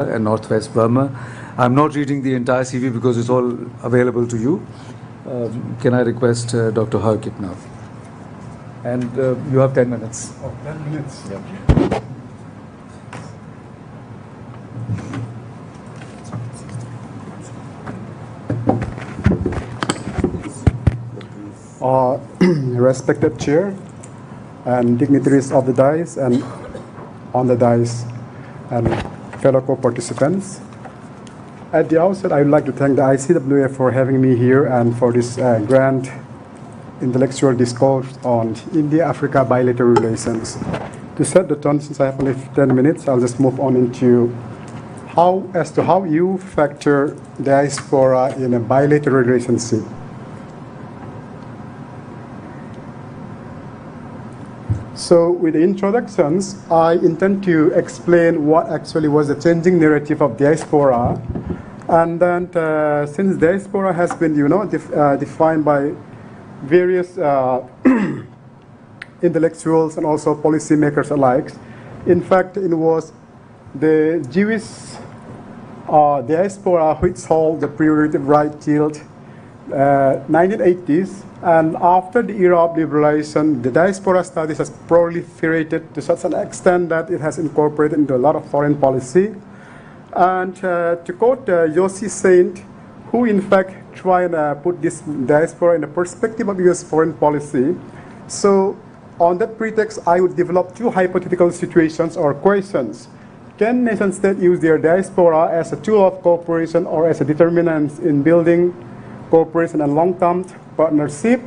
and Northwest Burma. I'm not reading the entire CV because it's all available to you. Can I request Dr. Haokip now? And you have 10 minutes. Oh, 10 minutes. Yeah. Respected chair and dignitaries of the dais and on the dais and fellow co-participants. At the outset, I would like to thank the ICWA for having me here and for this grand intellectual discourse on India-Africa bilateral relations. To set the tone, since I have only 10 minutes, I'll just move on into how you factor diaspora in a bilateral relationship. So with the introductions, I intend to explain what actually was the changing narrative of diaspora. And then since diaspora has been, defined by various intellectuals and also policymakers alike, in fact, it was the Jewish diaspora which held the prerogative right till 1980s. And after the era of liberalization, the diaspora studies has proliferated to such an extent that it has incorporated into a lot of foreign policy. And to quote Yossi Saint, who in fact tried to put this diaspora in the perspective of US foreign policy. So on that pretext, I would develop two hypothetical situations or questions. Can nation states use their diaspora as a tool of cooperation or as a determinant in building cooperation and long-term partnership?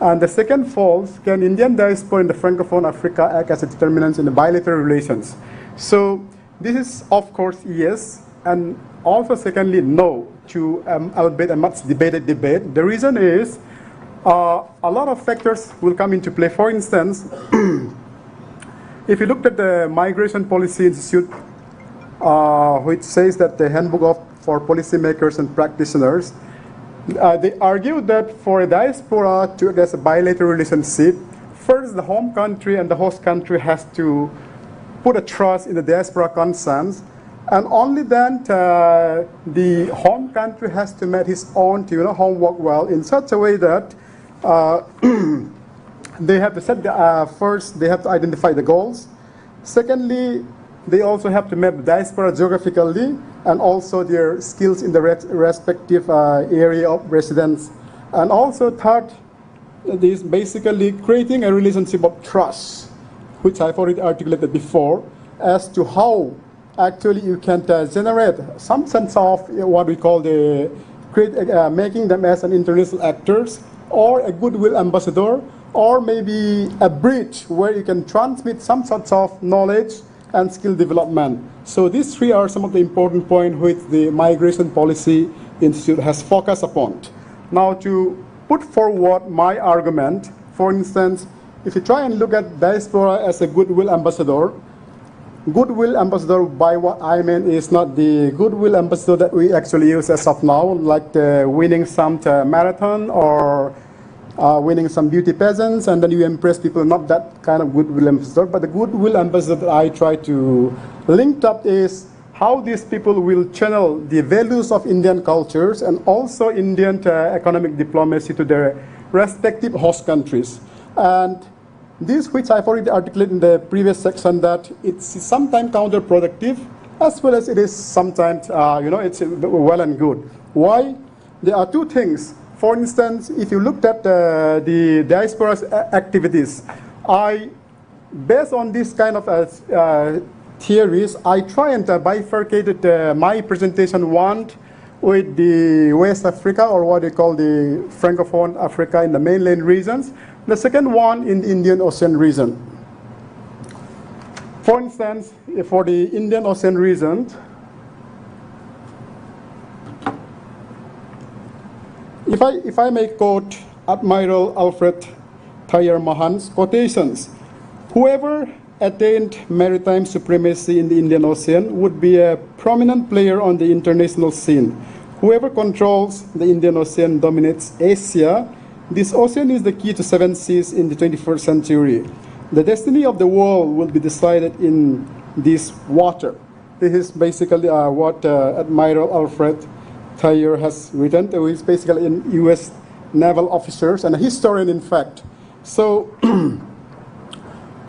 And the second falls, can Indian diaspora in the Francophone Africa act as a determinant in the bilateral relations? So this is, of course, yes, and also secondly, no, to albeit a much debated debate. The reason is a lot of factors will come into play. For instance, if you looked at the Migration Policy Institute, which says that the handbook for policymakers and practitioners, they argue that for a diaspora to address a bilateral relationship, first the home country and the host country has to put a trust in the diaspora concerns, and only then the home country has to make his own homework well in such a way that they have to set first they have to identify the goals. Secondly, they also have to map the diaspora geographically and also their skills in the respective area of residence. And also third, is basically creating a relationship of trust, which I've already articulated before, as to how actually you can generate some sense of what we call making them as an international actors or a goodwill ambassador, or maybe a bridge where you can transmit some sorts of knowledge and skill development. So these three are some of the important points which the Migration Policy Institute has focused upon. Now to put forward my argument, for instance, if you try and look at diaspora as a goodwill ambassador by what I mean is not the goodwill ambassador that we actually use as of now, like winning some marathon or winning some beauty pageants and then you impress people, not that kind of goodwill ambassador, but the goodwill ambassador that I try to link up is how these people will channel the values of Indian cultures and also Indian economic diplomacy to their respective host countries. And this, which I've already articulated in the previous section, that it's sometimes counterproductive as well as it is sometimes, it's well and good. Why? There are two things. For instance, if you looked at the diaspora's activities, based on this kind of theories, I try and bifurcated my presentation one with the West Africa, or what they call the Francophone Africa in the mainland regions, the second one in the Indian Ocean region. For instance, for the Indian Ocean region, if I may quote Admiral Alfred Thayer Mahan's quotations, whoever attained maritime supremacy in the Indian Ocean would be a prominent player on the international scene. Whoever controls the Indian Ocean dominates Asia. This ocean is the key to seven seas in the 21st century. The destiny of the world will be decided in this water. This is basically what Admiral Alfred Thayer has written, who is basically an U.S. naval officer and a historian, in fact. So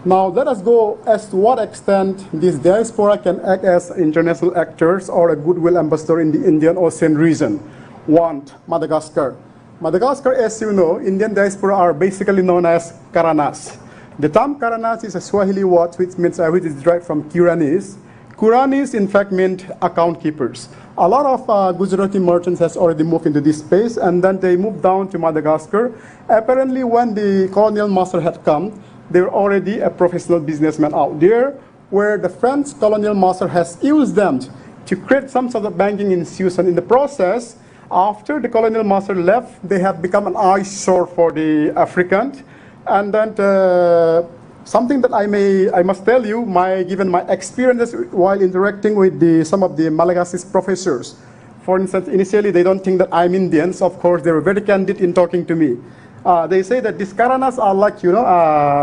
now let us go as to what extent this diaspora can act as international actors or a goodwill ambassador in the Indian Ocean region. One, Madagascar. Madagascar, as you know, Indian diaspora are basically known as Karanas. The term Karanas is a Swahili word which is derived from Kuranis. Kuranis, in fact, meant account keepers. A lot of Gujarati merchants has already moved into this space, and then they moved down to Madagascar. Apparently, when the colonial master had come, they were already a professional businessman out there, where the French colonial master has used them to create some sort of banking institution. In the process, after the colonial master left, they have become an eyesore for the Africans. And then something that I must tell you, given my experiences while interacting with some of the Malagasy professors. For instance, initially they don't think that I'm Indian, so of course they were very candid in talking to me. They say that these Karanas are like,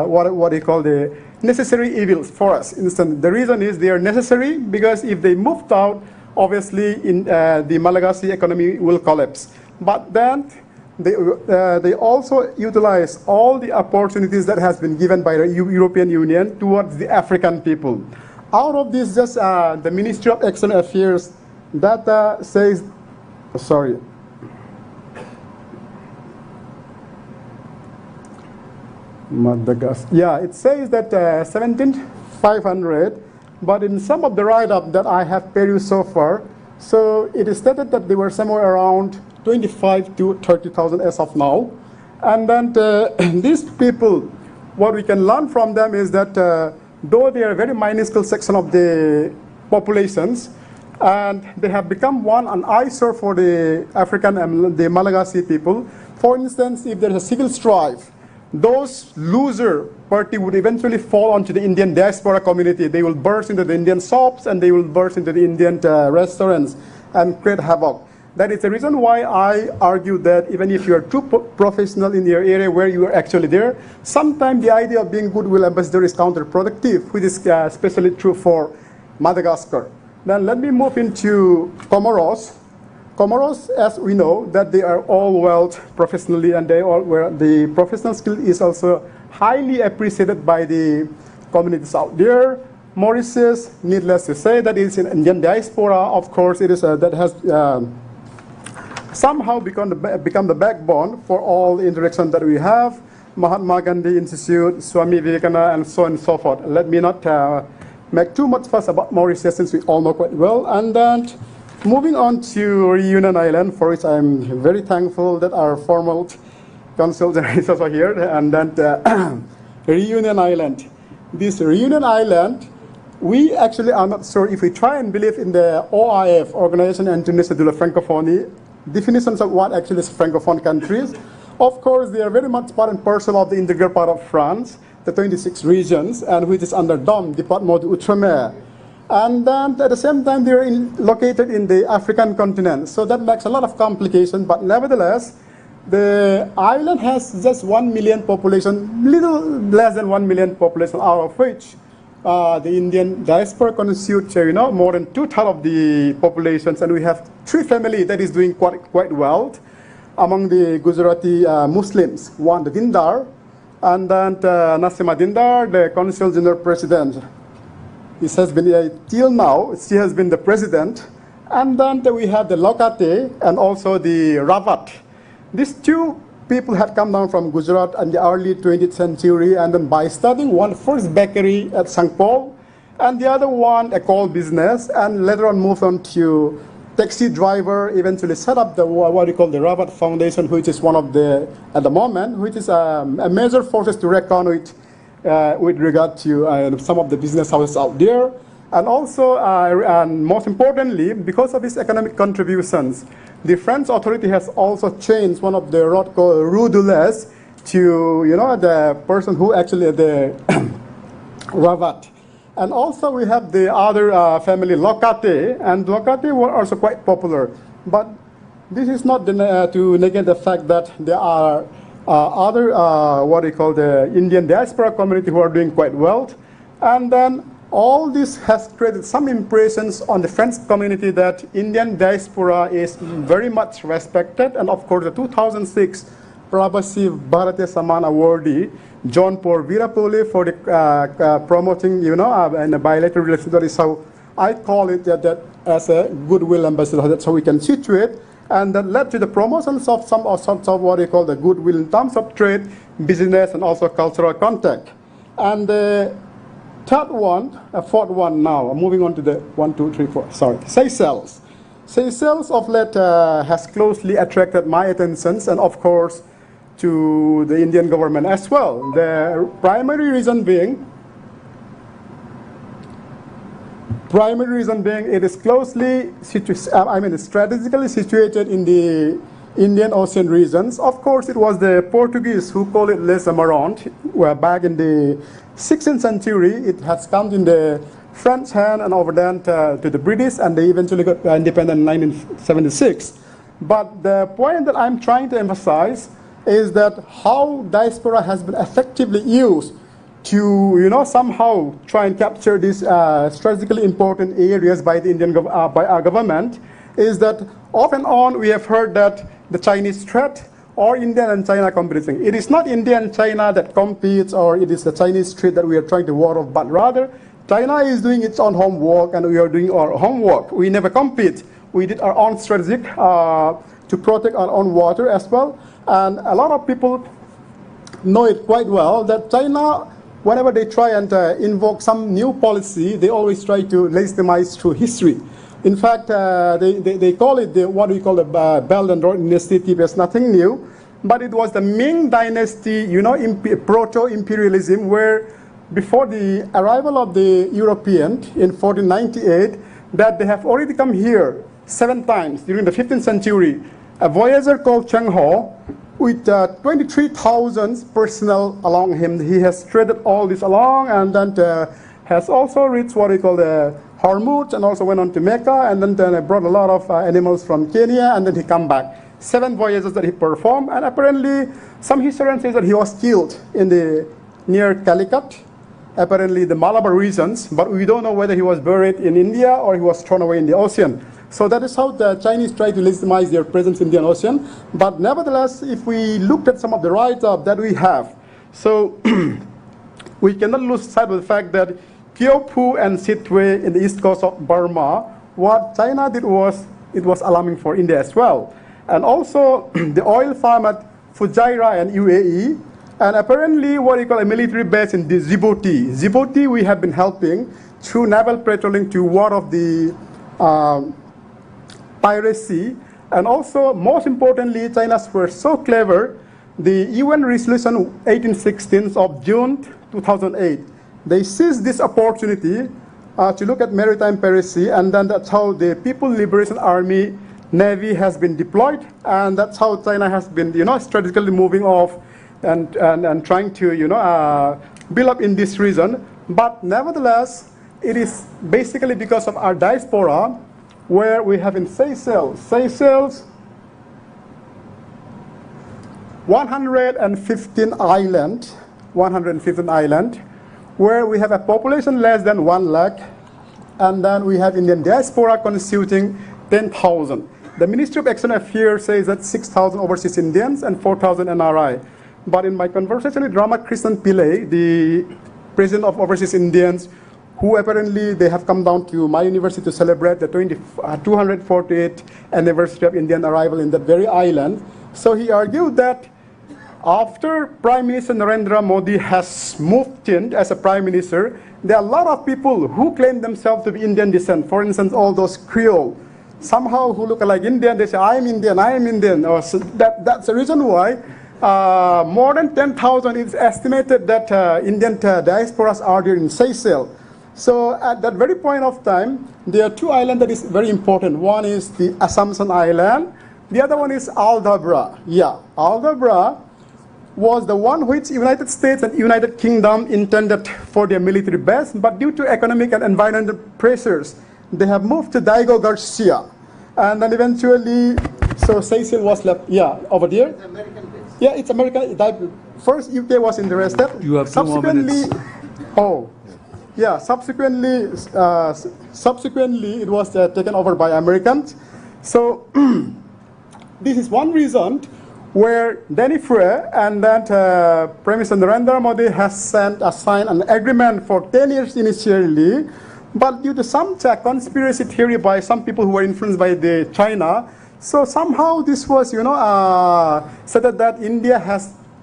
what they call the necessary evils for us. The reason is they are necessary because if they moved out, obviously the Malagasy economy will collapse. But then they also utilize all the opportunities that has been given by the European Union towards the African people. Out of this, just the Ministry of External Affairs data says, sorry. Madagascar. Yeah, it says that 17,500, but in some of the write-up that I have perused so far, so it is stated that they were somewhere around 25 to 30,000 as of now. And then these people, what we can learn from them is that though they are a very minuscule section of the populations, and they have become an eyesore for the African and the Malagasy people. For instance, if there is a civil strife, those loser party would eventually fall onto the Indian diaspora community. They will burst into the Indian shops and they will burst into the Indian restaurants and create havoc. That is the reason why I argue that even if you are too professional in your area where you are actually there, sometimes the idea of being goodwill ambassador is counterproductive, which is especially true for Madagascar. Then let me move into Comoros. Comoros, as we know, that they are all wealth professionally, and the professional skill is also highly appreciated by the communities out there. Mauritius, needless to say, that is in Indian diaspora. Of course, it is that has somehow become the backbone for all the interaction that we have. Mahatma Gandhi Institute, Swami Vivekananda, and so on and so forth. Let me not make too much fuss about Mauritius, since we all know quite well. And then moving on to Reunion Island, for which I'm very thankful that our formal consul is also here. And then Reunion Island. This Reunion Island, we actually are not sure if we try and believe in the OIF, Organisation Internationale de la Francophonie, definitions of what actually is Francophone countries. Of course, they are very much part and parcel of the integral part of France, the 26 regions, and which is under DOM, Departement d'Outre-mer. And then at the same time, they are located in the African continent. So that makes a lot of complications, but nevertheless, the island has just 1 million population, little less than 1 million population, out of which the Indian diaspora constitutes, more than 2/3 of the populations, and we have 3 families that is doing quite well among the Gujarati Muslims. One, the Dindar, and then Nasima Dindar, the Consul General President. This has been, till now, she has been the president. And then we have the Lokate and also the Rawat. These 2 people had come down from Gujarat in the early 20th century, and then by starting one first bakery at Sangpol, and the other one a coal business, and later on moved on to taxi driver, eventually set up the what we call the Rawat Foundation, which is one of the, at the moment, which is a major forces to reckon with regard to some of the business houses out there. And also, and most importantly, because of its economic contributions, the French authority has also changed one of the road called Rue de l'Est to, the person who actually, the Rawat. And also we have the other family, Lokate, and Lokate were also quite popular. But this is not to negate the fact that there are other, what we call the Indian diaspora community who are doing quite well. And then all this has created some impressions on the French community that Indian diaspora is very much respected. And of course, the 2006 Prabhasi Bharatiya Saman awardee, John Paul Virapoli, for the promoting, and the bilateral relations. That is how I call it that as a goodwill ambassador. That's how we can situate. And that led to the promotions of some sorts of what we call the goodwill in terms of trade, business, and also cultural contact. And the fourth one now, I'm moving on to the 1, 2, 3, 4, sorry, Seychelles. Seychelles of late has closely attracted my attentions, and of course to the Indian government as well. The primary reason being it is closely strategically situated in the Indian Ocean regions. Of course, it was the Portuguese who called it Les Amarants, where back in the 16th century, it has come in the French hand and over then to the British, and they eventually got independent in 1976. But the point that I'm trying to emphasize is that how diaspora has been effectively used to, somehow try and capture these strategically important areas by the by our government, is that off and on we have heard that the Chinese threat or India and China competing. It is not India and China that competes, or it is the Chinese threat that we are trying to ward off, but rather China is doing its own homework and we are doing our homework. We never compete. We did our own strategic to protect our own water as well. And a lot of people know it quite well that China, whenever they try and invoke some new policy, they always try to legitimize through history. In fact, they call it what we call the Belt and Road Initiative. It's nothing new, but it was the Ming Dynasty, proto-imperialism, where before the arrival of the European in 1498, that they have already come here 7 times during the 15th century. A voyager called Cheng Ho, with 23,000 personnel along him. He has traded all this along, and then has also reached what we call the Hormuz, and also went on to Mecca, and then brought a lot of animals from Kenya, and then he come back. 7 voyages that he performed, and apparently some historians say that he was killed in the near Calicut, apparently the Malabar regions, but we don't know whether he was buried in India or he was thrown away in the ocean. So that is how the Chinese try to legitimize their presence in the Indian Ocean. But nevertheless, if we looked at some of the write-up that we have, so we cannot lose sight of the fact that Kyopu and Sittwe in the east coast of Burma, what China did was, it was alarming for India as well. And also the oil farm at Fujairah and UAE, and apparently what we call a military base in the Djibouti. Djibouti we have been helping through naval patrolling to ward off the piracy, and also most importantly, China's were so clever. The UN resolution 1816 of June 2008, they seized this opportunity to look at maritime piracy, and then that's how the People Liberation Army Navy has been deployed, and that's how China has been, strategically moving off and trying to, build up in this region. But nevertheless, it is basically because of our diaspora, where we have in Seychelles, 115 island, where we have a population less than 1 lakh, and then we have Indian diaspora constituting 10,000. The Ministry of External Affairs says that 6,000 overseas Indians and 4,000 NRI. But in my conversation with Ramakrishnan Pillai, the president of Overseas Indians, who apparently they have come down to my university to celebrate the 248th anniversary of Indian arrival in that very island. So he argued that after Prime Minister Narendra Modi has moved in as a Prime Minister, there are a lot of people who claim themselves to be Indian descent. For instance, all those Creole, somehow who look like Indian, they say, I am Indian, I am Indian. Or so that's the reason why more than 10,000 is estimated that Indian diasporas are there in Seychelles. So at that very point of time, there are 2 islands that is very important. One is the Assumption Island. The other one is Aldabra. Yeah, Aldabra was the one which United States and United Kingdom intended for their military base, but due to economic and environmental pressures, they have moved to Diego Garcia. And then eventually, so Seychelles was left, over there. It's American base. Yeah, it's American. First UK was interested. You have 2 more minutes. Oh. yeah, subsequently it was taken over by Americans. So this is one reason where Danny Frey and that Prime Minister Narendra Modi has signed an agreement for 10 years initially, but due to some conspiracy theory by some people who were influenced by China, so somehow this was, said that India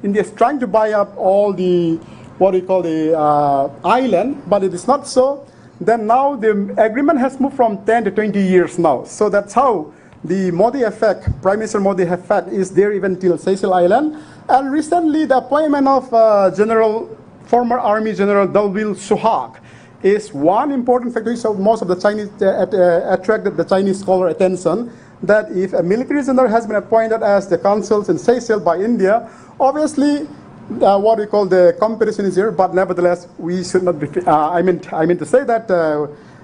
is trying to buy up all the what we call the island, but it is not so. Then now the agreement has moved from 10 to 20 years now. So that's how the Modi effect, Prime Minister Modi effect, is there even till Seychelles Island. And recently, the appointment of former Army General Dalvil Suhak is one important factor. So most of the Chinese attracted the Chinese scholar attention that if a military general has been appointed as the consuls in Seychelles by India, obviously what we call the comparison is here. But nevertheless, we should not be. I mean to say that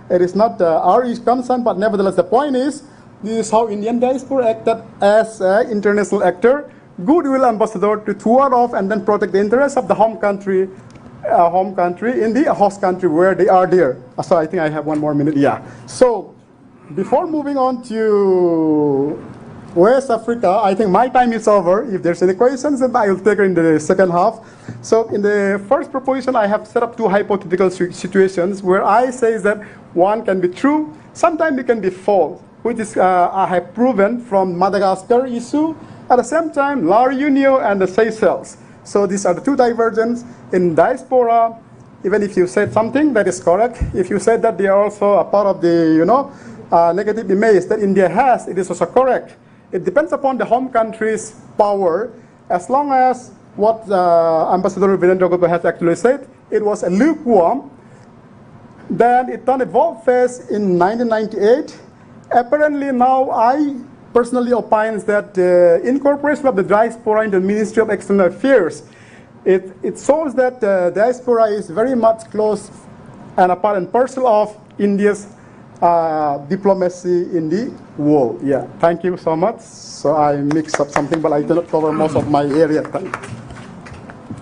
it is not our concern. But nevertheless, the point is. This is how Indian diaspora acted as an international actor, goodwill ambassador to thwart off and then protect the interests of the home country in the host country where they are there. So I think I have one more minute. Yeah. So before moving on to West Africa, I think my time is over. If there's any questions, then I will take it in the second half. So in the first proposition, I have set up two hypothetical situations where I say that one can be true, sometimes it can be false, which is I have proven from Madagascar issue. At the same time, La Réunion and the Seychelles. So these are the two divergences in diaspora. Even if you said something that is correct, if you said that they are also a part of the negative image that India has, it is also correct. It depends upon the home country's power. As long as what Ambassador Virendra Gupta has actually said, it was a lukewarm. Then it turned a volte face in 1998. Apparently now I personally opine that incorporation of the diaspora in the Ministry of External Affairs, it shows that diaspora is very much close and a part and parcel of India's diplomacy in the world. Yeah, thank you so much. So I mixed up something, but I did not cover most of my area.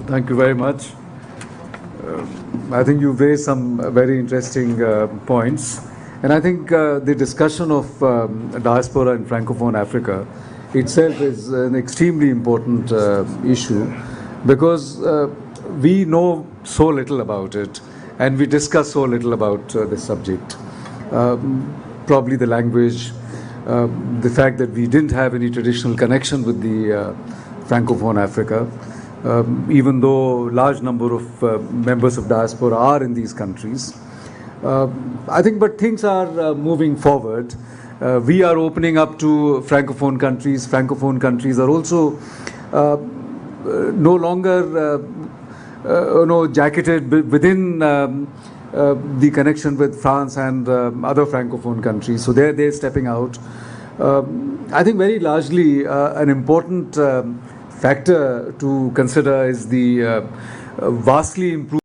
Thank you very much. I think you've raised some very interesting points. And I think the discussion of diaspora in Francophone Africa itself is an extremely important issue because we know so little about it and we discuss so little about the subject. Probably the language, the fact that we didn't have any traditional connection with the Francophone Africa, even though large number of members of diaspora are in these countries. I think, but things are moving forward. We are opening up to Francophone countries. Francophone countries are also no longer jacketed within the connection with France and other Francophone countries. So they're stepping out. I think very largely an important factor to consider is the vastly improved